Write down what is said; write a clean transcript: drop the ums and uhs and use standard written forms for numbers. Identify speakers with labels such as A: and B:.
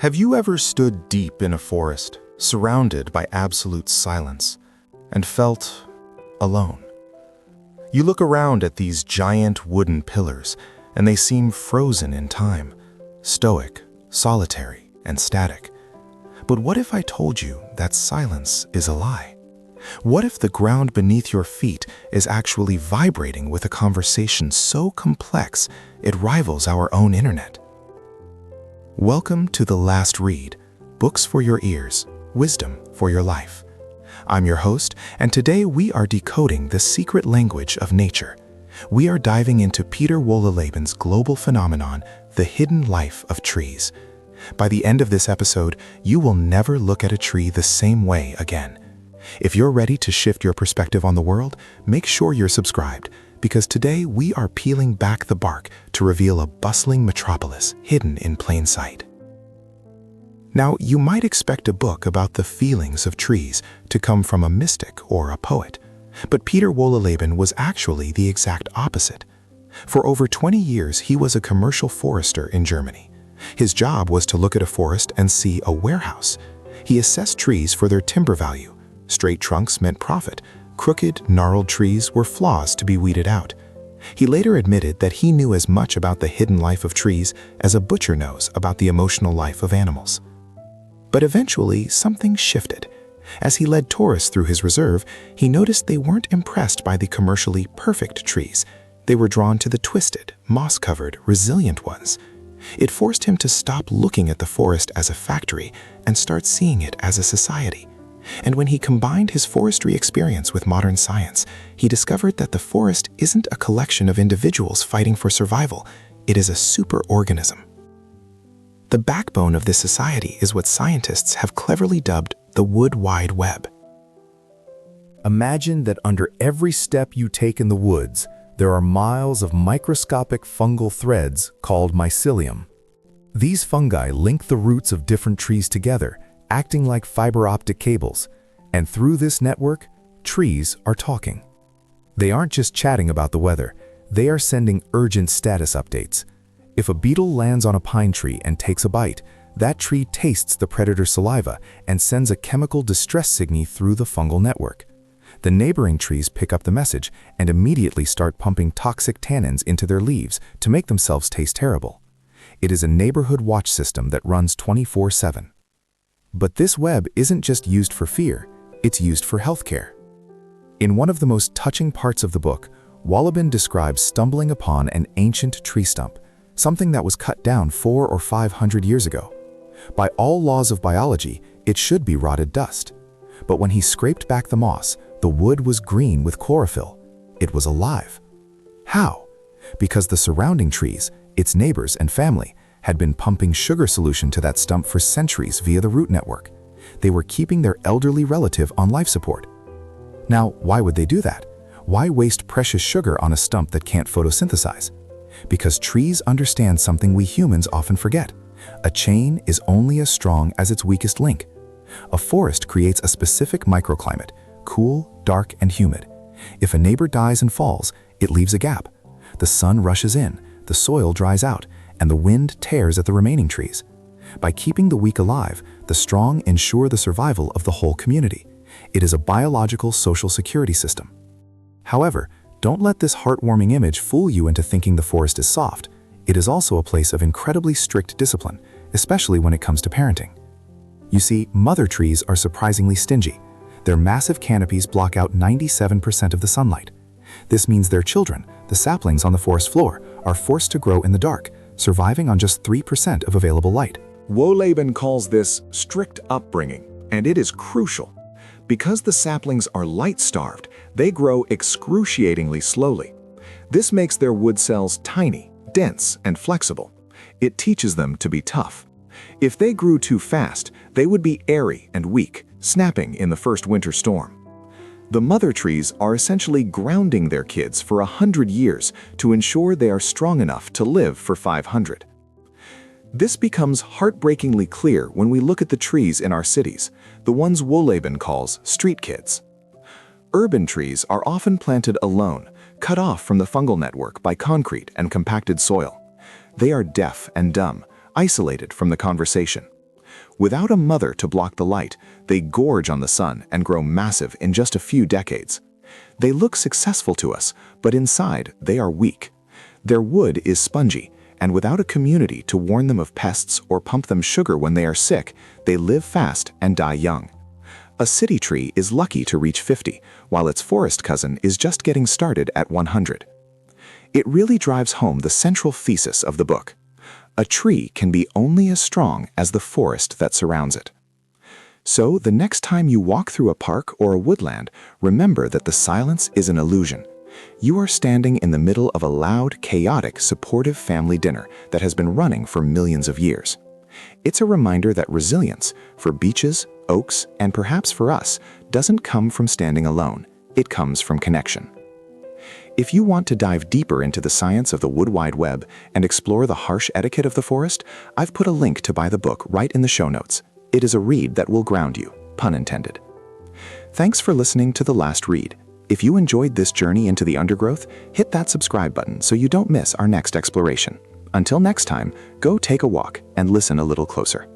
A: Have you ever stood deep in a forest, surrounded by absolute silence, and felt alone? You look around at these giant wooden pillars, and they seem frozen in time, stoic, solitary, and static. But what if I told you that silence is a lie? What if the ground beneath your feet is actually vibrating with a conversation so complex it rivals our own internet? Welcome to The Last Read, books for your ears, wisdom for your life. I'm your host, and today we are decoding the secret language of nature. We are diving into Peter Wohllleben's global phenomenon, the hidden life of trees. By the end of this episode, you will never look at a tree the same way again. If you're ready to shift your perspective on the world, make sure you're subscribed, because today we are peeling back the bark to reveal a bustling metropolis hidden in plain sight. Now, you might expect a book about the feelings of trees to come from a mystic or a poet, but Peter Wohlleben was actually the exact opposite. For over 20 years, he was a commercial forester in Germany. His job was to look at a forest and see a warehouse. He assessed trees for their timber value. Straight trunks meant profit. Crooked, gnarled trees were flaws to be weeded out. He later admitted that he knew as much about the hidden life of trees as a butcher knows about the emotional life of animals. But eventually, something shifted. As he led tourists through his reserve, he noticed they weren't impressed by the commercially perfect trees. They were drawn to the twisted, moss-covered, resilient ones. It forced him to stop looking at the forest as a factory and start seeing it as a society. And when he combined his forestry experience with modern science, he discovered that the forest isn't a collection of individuals fighting for survival. It is a superorganism. The backbone of this society is what scientists have cleverly dubbed the wood wide web.
B: Imagine that under every step you take in the woods, there are miles of microscopic fungal threads called mycelium. These fungi link the roots of different trees together, acting like fiber optic cables, and through this network, trees are talking. They aren't just chatting about the weather, they are sending urgent status updates. If a beetle lands on a pine tree and takes a bite, that tree tastes the predator's saliva and sends a chemical distress signal through the fungal network. The neighboring trees pick up the message and immediately start pumping toxic tannins into their leaves to make themselves taste terrible. It is a neighborhood watch system that runs 24/7. But this web isn't just used for fear, it's used for healthcare. In one of the most touching parts of the book, Wohlleben describes stumbling upon an ancient tree stump, something that was cut down 400 or 500 years ago. By all laws of biology, it should be rotted dust. But when he scraped back the moss, the wood was green with chlorophyll. It was alive. How? Because the surrounding trees, its neighbors and family, had been pumping sugar solution to that stump for centuries via the root network. They were keeping their elderly relative on life support. Now, why would they do that? Why waste precious sugar on a stump that can't photosynthesize? Because trees understand something we humans often forget. A chain is only as strong as its weakest link. A forest creates a specific microclimate, cool, dark, and humid. If a neighbor dies and falls, it leaves a gap. The sun rushes in, the soil dries out, and the wind tears at the remaining trees. By keeping the weak alive, the strong ensure the survival of the whole community. It is a biological social security system. However, don't let this heartwarming image fool you into thinking the forest is soft. It is also a place of incredibly strict discipline, especially when it comes to parenting. You see, mother trees are surprisingly stingy. Their massive canopies block out 97% of the sunlight. This means their children, the saplings on the forest floor, are forced to grow in the dark, surviving on just 3% of available light.
C: Wohlleben calls this strict upbringing, and it is crucial. Because the saplings are light-starved, they grow excruciatingly slowly. This makes their wood cells tiny, dense, and flexible. It teaches them to be tough. If they grew too fast, they would be airy and weak, snapping in the first winter storm. The mother trees are essentially grounding their kids for 100 years to ensure they are strong enough to live for 500. This becomes heartbreakingly clear when we look at the trees in our cities, the ones Wohlleben calls street kids. Urban trees are often planted alone, cut off from the fungal network by concrete and compacted soil. They are deaf and dumb, isolated from the conversation. Without a mother to block the light, they gorge on the sun and grow massive in just a few decades. They look successful to us, but inside they are weak. Their wood is spongy, and without a community to warn them of pests or pump them sugar when they are sick, they live fast and die young. A city tree is lucky to reach 50, while its forest cousin is just getting started at 100. It really drives home the central thesis of the book. A tree can be only as strong as the forest that surrounds it. So, the next time you walk through a park or a woodland, remember that the silence is an illusion. You are standing in the middle of a loud, chaotic, supportive family dinner that has been running for millions of years. It's a reminder that resilience, for beeches, oaks, and perhaps for us, doesn't come from standing alone. It comes from connection. If you want to dive deeper into the science of the Wood Wide Web and explore the harsh etiquette of the forest, I've put a link to buy the book right in the show notes. It is a read that will ground you, pun intended. Thanks for listening to The Last Read. If you enjoyed this journey into the undergrowth, hit that subscribe button so you don't miss our next exploration. Until next time, go take a walk and listen a little closer.